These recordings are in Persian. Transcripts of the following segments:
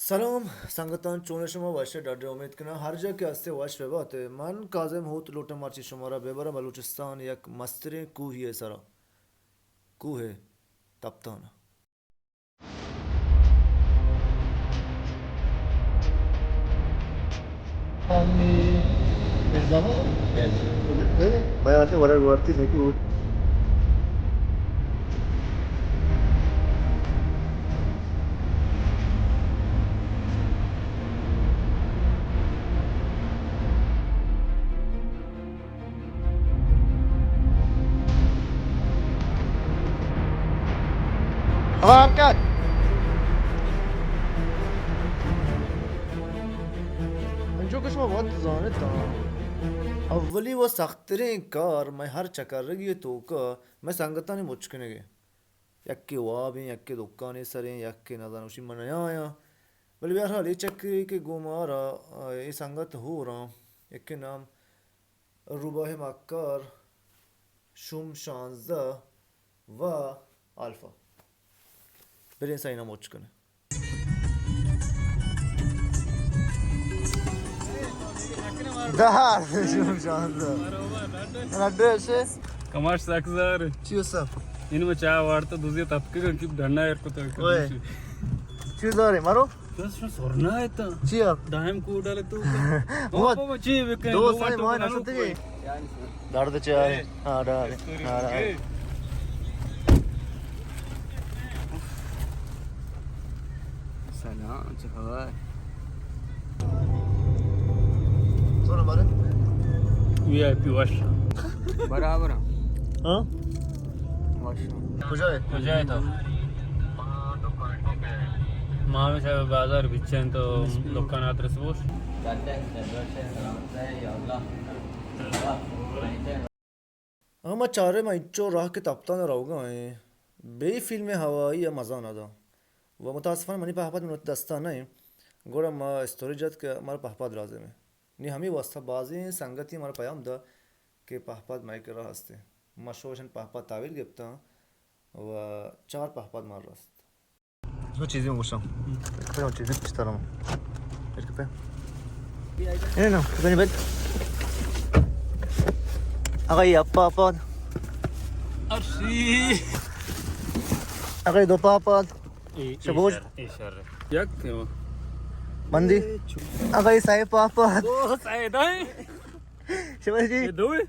سلام سنگتان چون شما باشه در امید کنم هر جا که هستی واش بباته من کاظم هوت لوٹ مارچی شما را ببرم بلوچستان یک مستر کوهی سرا کوه تپتان bayatı var vartı ne ki Tamam gel. जो कुछ मैं बहुत जानता हूँ अव्वली वो सख्तरे कार मैं हर चक्कर रही तो का मैं संगता ने मुझकने गए यक्के वाबी यक्के दुकाने सरे यक्के नज़ान उसी मनाया आया बल यार हाले चक्के के गुमारा ये संगत हो रहा यक्के नाम रुबाह मक्कार शुम शांजा व अल्फा बड़े सही ना मुझकने Dar, şu anda. Adresi? Kamaş sakızar. Çiyosa. Yeni mi çay vardı, duzuya tapkı kan kip dhanna erkoto. Oye. Çiyozare, maro? Kas şu sorna eta. Çiyo. Dahem ku dale tu. What? Baba çiğ bekle. Do say moy nasıl ki? Darda çay. Ha dar. Ha dar. Selam, çahavar. Sonra bari. VIP wash. बराबर हाँ? कुछ है? जाए तो मामे साहब बाजार बिच्छें तो दुकान आतरस बोश ama çare ma iço rah ke taptan rahoga hai bey filme havai ya maza na da वो मुतासफन मनी पहापत में दस्ता नहीं गोरा मा स्टोरी जत के हमारे पहापत राजे में नहीं हमें वास्ता बाजी संगति हमारे पयाम दा के पहापत माइक रहा हस्ते मशोशन पहापत तावील गिफ्ता व चार पहापत मार रास्त जो चीज़ें मुझे पे और चीज़ें पिछता रहा हूँ इधर पे ये ना कितनी बेट अगर ये पहापत अर्शी अगर दो पहापत शबूज yak ya बंदी अगर ये साइड पहापत oh saya dah शबूज जी ये doi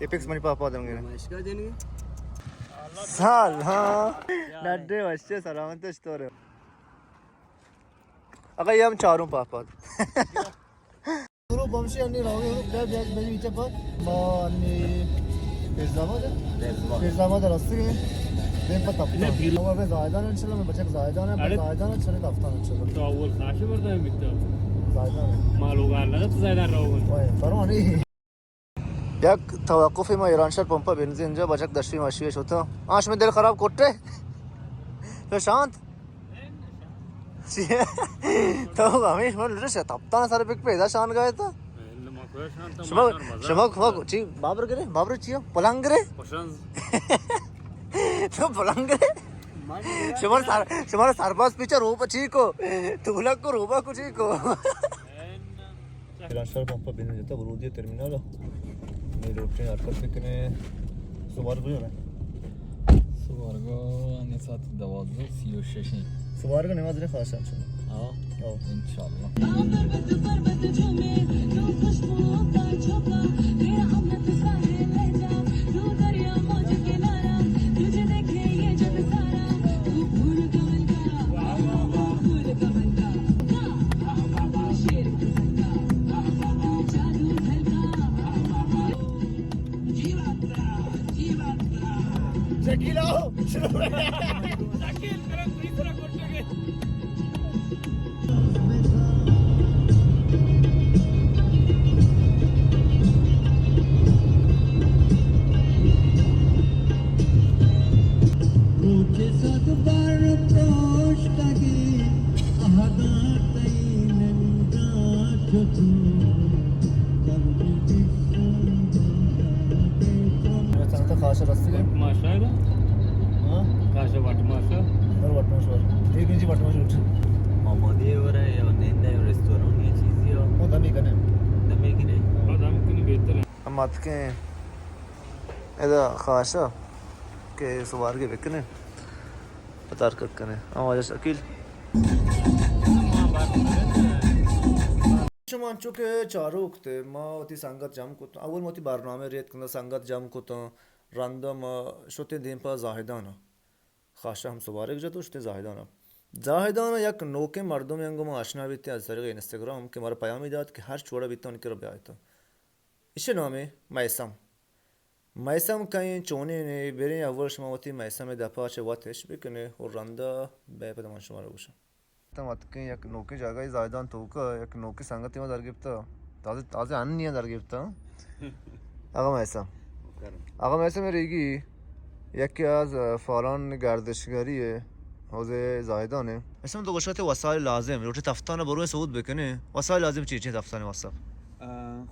एपेक्स मनी पहापत होंगे इसका देंगे साल हाँ नड्डे वश्चे सलामत स्टोर अगर ये हम चारों पहापत बमशी अन्नी रहोगे क्या ब्याज मेरी नीचे पर मानी फिरजामाद रास्ते के देख पर तपता और मैं ज़ायदान इंशाल्लाह मैं बच्चे ज़ायदान है ज़ायदान चले तपता इंशाल्लाह तो अव्वल खाशी बरदा है मित्र ज़ायदान माल उगार लगा तो ज़्यादा रहोगे ओए फरमानी یک توقفی ما ایران شهر پمپ بنزین اینجا بچک دشتی ماشیه شد آش में दिल खराब कोटे तो शांत तो हमें बोल रहे से तब ता सारे पिक पे इधर शान गए था शमा शमा खवा ची बाबर चियो पलंग रे तो पलंग रे शमा सरपास पीछे रोप ची को तुलक को रोबा को ची को इरान शहर पंप बिन जाता वरुदिया टर्मिनल मेरे रोटे हरकत कितने सुबार भी हो रहा है सुबह ने साथ दवा दो सीओ शेषनी सुबार का नमाज रे खास है हाँ इंशाल्लाह शकीला हो Sakit, sekarang beri serang kotak ke? sangat खास रास्ते के Masa ada? हाँ Kasih waktu masa. और वटना शोर एक इंची वटना शूट मोहम्मदी matke eda khasha ke suvar ke bekne patar kakkane आवाज शकील شما چون که چارو کته ما تی سنگت جمع کتم اول ما تی برنامه ریت کنه سنگت جمع کتم راندم شده دیم پا زاهدانا خاصه هم سواره گذاشته شده زاهدانا زاهدانا یک نوک مردم یانگو ما آشنا بیتی از طریق اینستاگرام که مرا پیامی داد که هر چوڑا بیتا اون که رو بیایتا ایش نامه میسم میسم کاین چونی نه برین اول شما وقتی میسم دپا چه واتش بکنه و راندا به پدمان شما رو گوشم matke yak noki jagayı zaydan toka yak noki sangatime dar gipta taze anniye dar gipta Ağa Meysem Ağa Meysem regi یکی از فاران گردشگری حوزه زاهدانه اسم تو گوشت وسایل لازم روی تفتان بروی صعود بکنه وسایل لازم چی تفتان واسه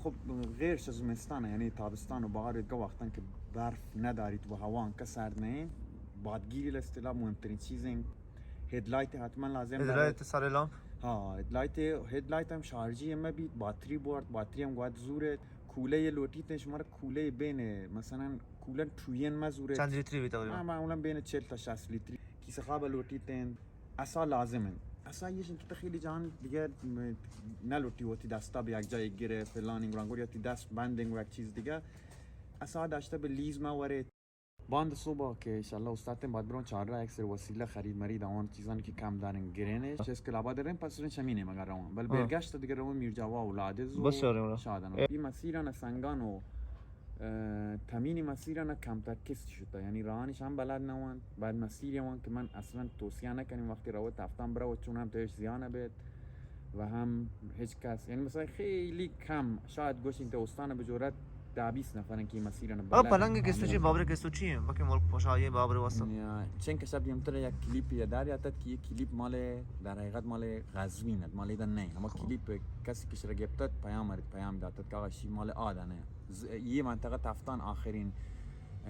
خب غیرش از زمستانه یعنی تابستان و بهار دیگه وقتا که برف ندارید و هوا انقدر سرد نه بادگیری الاصطلاح مهمترین چیزه هدلایت حتما لازم هدلایت سر لامپ ها هدلایت هم شارژی هم بید باتری بورد باتری هم گواد زوره کوله لوتی تش مار کوله بین مثلا کوله توین مزوره چند لیتری بیت تقریبا معمولا بین 40 تا 60 لیتری کیسه خواب لوتی تن اصلا لازمه اصلا یه تو خیلی جان دیگه نلوتی وقتی دستا به یک جای گیره فلان اینگرانگور یا تی دست بندینگ و یک چیز دیگه اصلا داشته به لیز موارد باند صبح که انشالله استاد بعد برون 4 اکثر وسیله خرید مرید اون چیزانی که کم دارن گرینه چیز که لابد دارن پس رن شمینه مگر روان بل برگشت دیگه روان میرجاوا اولاد زو بس شارم شادن این مسیران سنگان و تامین مسیران کمتر کسی شده یعنی راهانش هم بلد نوان بعد مسیری وان که من اصلا توصیه نکنیم وقتی رو تفتان برو چون هم توش زیانه بید و هم هیچ کس یعنی مثلا خیلی کم شاید گوش این دوستان به جرات 20 نفرن که مسیرن آ پلنگ کستو چی بابر کستو چیه باقی ملک پاشایه بابر واسه چند کشب دیم تر یک کلیپ یادار یادت که یک کلیپ مال در حقیقت مال غزوین مال ایدن نه اما کلیپ کسی که شرق گفتت پیام داد که آقا شی مال آدنه یه منطقه تفتان آخرین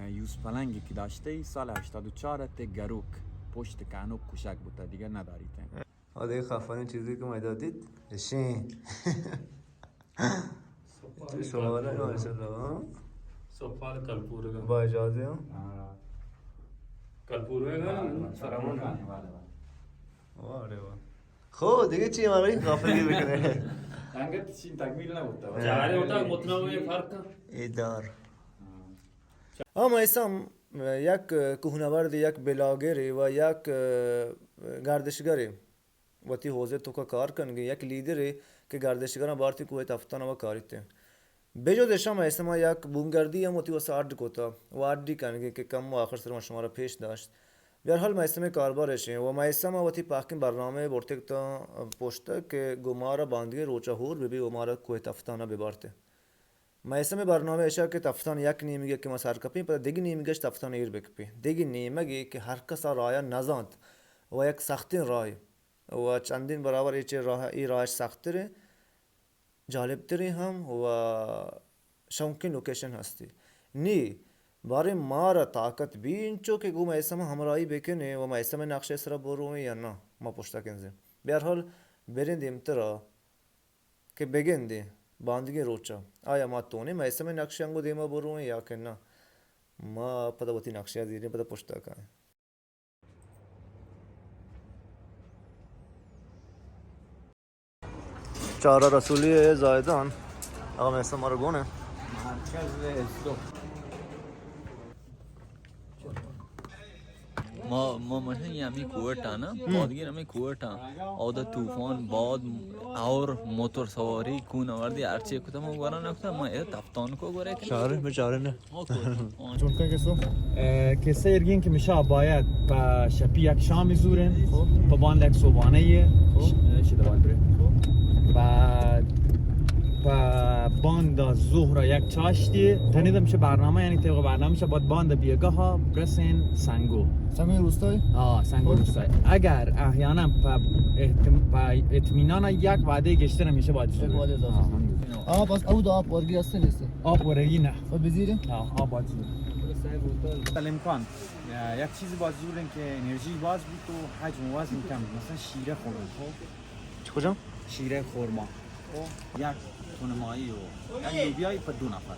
یوز پلنگی که داشته سال 84 ته گروک پشت کانو کوشک بود دیگه ندارید دیگه خفنی چیزی که ما دادید شین سوال ماشاءالله سوال کلپور کا با اجازه کلپور کا سرامون واره وا خب دیگه چی ما بریم غافلگیر بکنه انگار چین تکمیل نبود جاری ہوتا متنوع فرق ادار میسم یک کوهنورد یک بلاگر و یک گردشگر وقتی حوزه تو کا کار کنگی یک لیدر که گردشگران بارتی کوه تفتان و کاریته بجو دشم میسم یک بومگردی هم وقتی واسه آرد کوتا و آردی کنگی که کم و آخر سر شما را پیش داشت به هر حال میسم کاربارشه و میسم وقتی پاکین برنامه برتک تا پشته که گمارا باندگی روچا هور ببی گمارا کوه تفتان ببارته میسم برنامه اشار که تفتان یک نیمیگه که ما سرکپیم پر دیگه نیمیگهش تفتان ایر بکپی دیگه نیمگی که هر کس رایا نزاند و یک سختین رای و چندین برابر ای راهش سختره جالبتری هم و شونکی لوکیشن هستی نی باره مارا طاقت بینچو که گو میسم همراهی بکنه و میسم نقشه سر برومه یا نه ما پشتا کنزیم به هر حال برندیم ترا که بگنده باندگی روچا آیا ما تونه میسم نقشه انگو دیما برومه یا که نه ما پدا بطی نقشه دیریم پدا پشتا کنه چهار رسولی زایدان آقا میسم ما رو گونه ما مثلا یمی کوهتا نه بادگیر همی کوهتا آده طوفان باد اور موتور سواری کون آوردی هرچی کتا ما گوارا نکتا ما ایده تفتان کو گوره کنی چاره به چاره نه چون که کسو کسه ارگین که میشه باید با شپی یک شام زورن با باند یک صبحانه شده باید بره بعد با باند ظهر یک چاشتی تنیده میشه برنامه یعنی طبق برنامه میشه باید باند بیگاه ها برسین سنگو روستای؟ سنگو روستای اگر احیانا با اطمینان یک وعده گشته نمیشه باید زور بس او دا آب وارگی هسته نیسته؟ آب ورگی نه و بزیره؟ آب باید زور الامکان یک چیزی باید زورن که انرژی باز بود و حجم و وزن کم مثلا شیره خوردن خب کجا؟ شیره خورما یک تونمایی و یعنی لوبیای پر 2 نفر.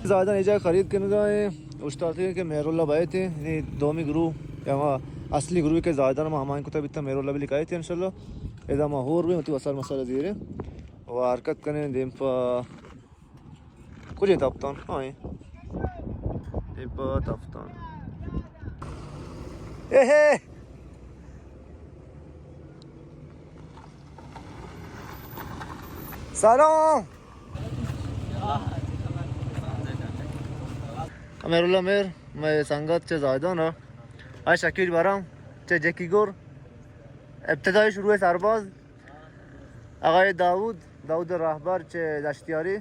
زایدان اینجا خرید کنه گاهی اشتاطی که مهرالله باید थे یعنی دومی گروه یا ما اصلی گروهی که زایدان ما همان کتاب بیت مهرالله بلی کایت انشالله اذا ما هور بھی متی وصل مسئله دیره و حرکت کنه دیم پا کجا تافتان های دیم پا تافتان اهه سلام مهرالله مهر मैं संगत चे जायदान है आज शकील बाराम चे जकी गोर ابتدای شروع سرباز آقای داوود راهبر چه دشتیاری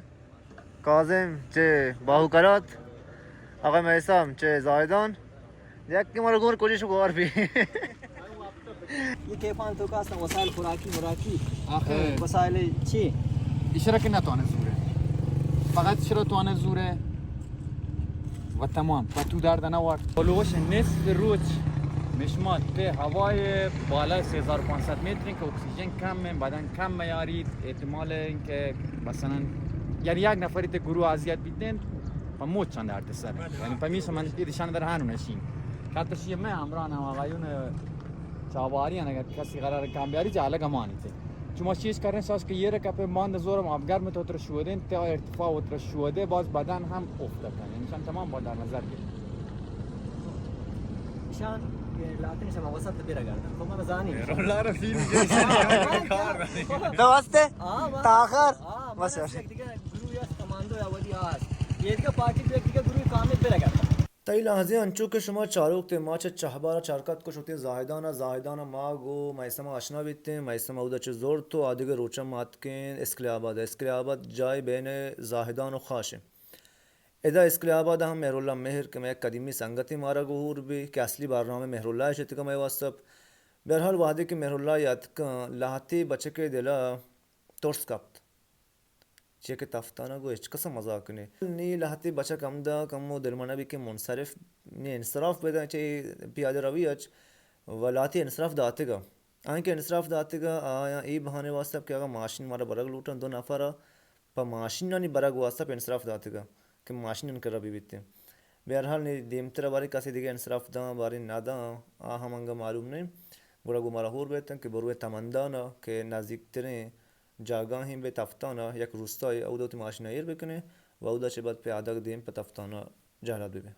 کاظم چه باهوکرات آقای میثم چه زایدان یک که مرا گور کجا شو گوار بی ये केफान तो का वसाइल खुराकी मुराकी आखिर वसाइल چی اشتراک نتوانه زوره فقط چرا توانه زوره و تمام و تو درد نوار هلوش نصف روز مشمات به هوای بالا 3500 متری که اکسیژن کمه بدن کم میارید احتمال اینکه مثلا یعنی یک نفری ته گروه اذیت بیدن و موت چند درد سر یعنی پمیش من دیدشان در هنو نشین کاتشی من همراهن آقایون چاواری اگر کسی قرار کم بیاری جاله گمانی ته چون چیز کردن ساز که یه رکعت ماند زورم آبگرم تو اتر شودن تا ارتفاع اتر شوده باز بدن هم افتادن یعنی شان تمام با در نظر گرفت نشان لاتنی شما وسط بیره گردن خب من زانی رولا رو فیلم دوسته تاخر بس دیگه گروه یا کماندو یا ودی هست یه دیگه پارتی دیگه گروه کامل بیره گردن تایی لحظه انچو که شما چاروک ته ما چه چهبارا چارکت کو شوتی زاهدانا ماگو میسم آشنا بیتیم میسم اودا چه زور تو آدیگه روچه ماتکین اسکلی آباد جای بین زاهدان و خاشه ادا اسکلی آباد هم مهرالله مهر که میں قدیمی سنگتی مارا گهور بھی که اصلی برنامه مهرالله شتی که میں واسطب برحال وعده که مهرالله یاد کن لحتی بچه که دلا ترس کپت چیه که تفتانه گو هیچ کسا مزاق نی نی لحتی بچه کم دا کمو دلمانه بی که منصرف نی انصراف بدن چه پیاده روی اچ و لحتی انصراف داته گا آنکه انصراف داته گا آیا ای بهانه واسطب که اگه ماشین مارا برگ لوٹن 2 نفر پا ماشین نانی برگ واسطب انصراف داته گا که ماشین ان کرا بیتیم بهرحال نی دیمتر باری کسی دیگه انصراف دا باری نادا آ همانگا معلوم نہیں گوڑا گو مارا هور بیتن که بروی تمندانا که نزدیکترین جاگاهیم به تفتانا یک روستای او دوتی ماشین ایر بکنه و او دا چه بعد پیاده دیم به تفتانا جهلت ببین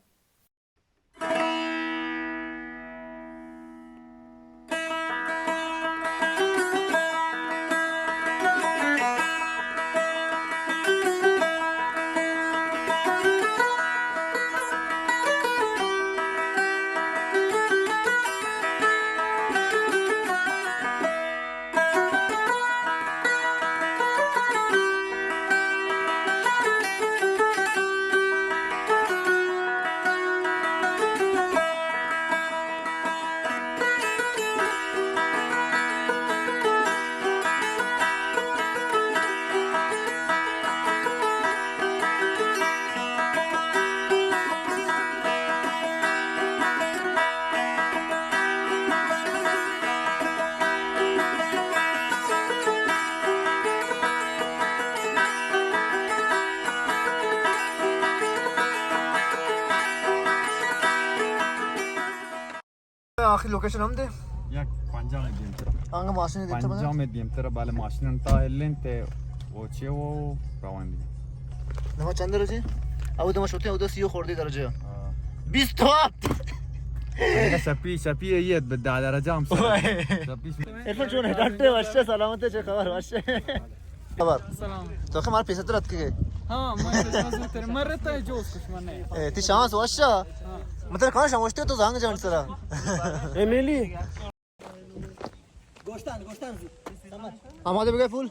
آخری لوکیشن هم ده یک پنجام دیمتر آنگه ماشین دیمتر بده پنجام دیمتر بالا ماشین تا هلن ته و چه و روان دی نما چند درجه؟ او دما شوتی او دو 30 خورده درجه 20 تواب شپی یه به درجه هم ارفان جون ڈاکٹر واسه سلامت چه خبر واسه خبر سلام تو که مال پیسه درت که ها ما تر مرتا جوز کش منه تی شانس واسه मतलब कौन समझते हो तो जाएंगे जब सरा एमिली گوشتان हमारे बगैर फूल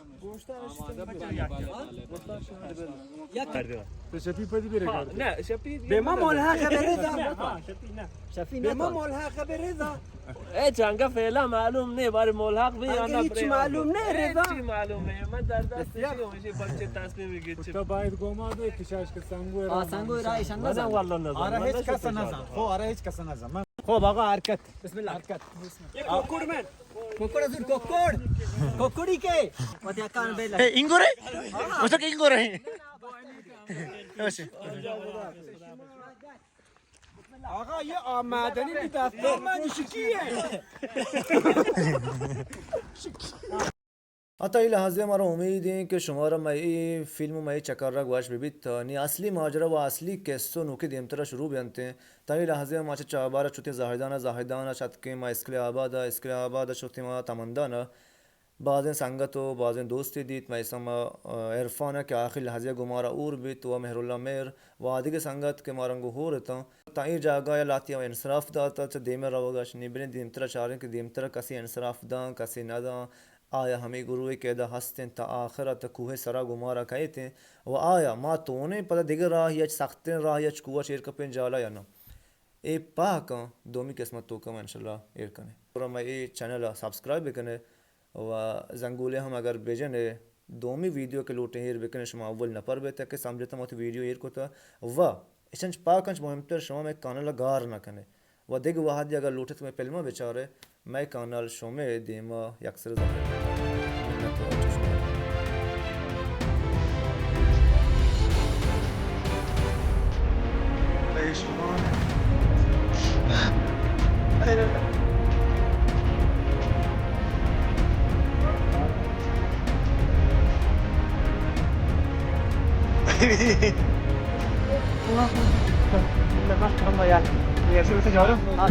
شپی پدی بیره کرد نه شفی به ما ملحق به رضا شفی به ما ملحق به رضا ای جنگا فعلا معلوم نه بار ملحق به یا نه هیچ معلوم نه رضا چی معلوم نه من در دست میشه بچه تصمیم میگیره چی تو باید گما ده کشاش که سنگو سنگو رایشان من نزن والله نظر آره هیچ کس نزن خو آره هیچ کس نزن من خب آقا حرکت. بسم الله. حرکت. ये कुकुड़ में कोकड़ अजून कोकड़ कोकड़ी के मत या कान बेला इंगोरे वसक इंगोरे باشه آقا یه آمدنی بی دفتر من شکیه आता این لحظه ما امید आहे که شما را این فیلم و این چکر را گوش ببینید تا نی اصلی ماجرا و اصلی قصه نوک دیمتر شروع بیانته تا این لحظه ما چه چابار چوتی زاهدانه شد که ما اسکل آباد چوتی ما تمندانه بعضن संगत و بعضن دوستی دید میسم عرفانه که آخر لحظه گمارا اور بیت و مهرالله مهر و آدیگ संगत که مارنگو هو رتا تا این جاگاه لاتی و انصراف داتا چه دیمه روگاش نیبرین دیمتر چارن که دیمتر کسی انصراف دان کسی ندان آیا हमें गुरुए के दा हस्तें ता आखिरत कुहे सरा गुमारा कहते व आया मा तोने पता दिगर राह या सख्ते राह या कुआ शेर का पेन जाला या ना ए पाक दोमी किस्मत तो कम इंशाल्लाह एर कने और मैं ये चैनल सब्सक्राइब कने व जंगुले हम अगर बेजने दोमी वीडियो के लोटे एर बेकने शमा अव्वल न पर बेते के समझता मत वीडियो एर को ता व इसन पाकंच मुहिमतर शमा में कानला गार न कने व दिग वाहद अगर लोटे तुम्हें पहलमा बेचारे मैं कानल शोमे देमा यक्सर हाँ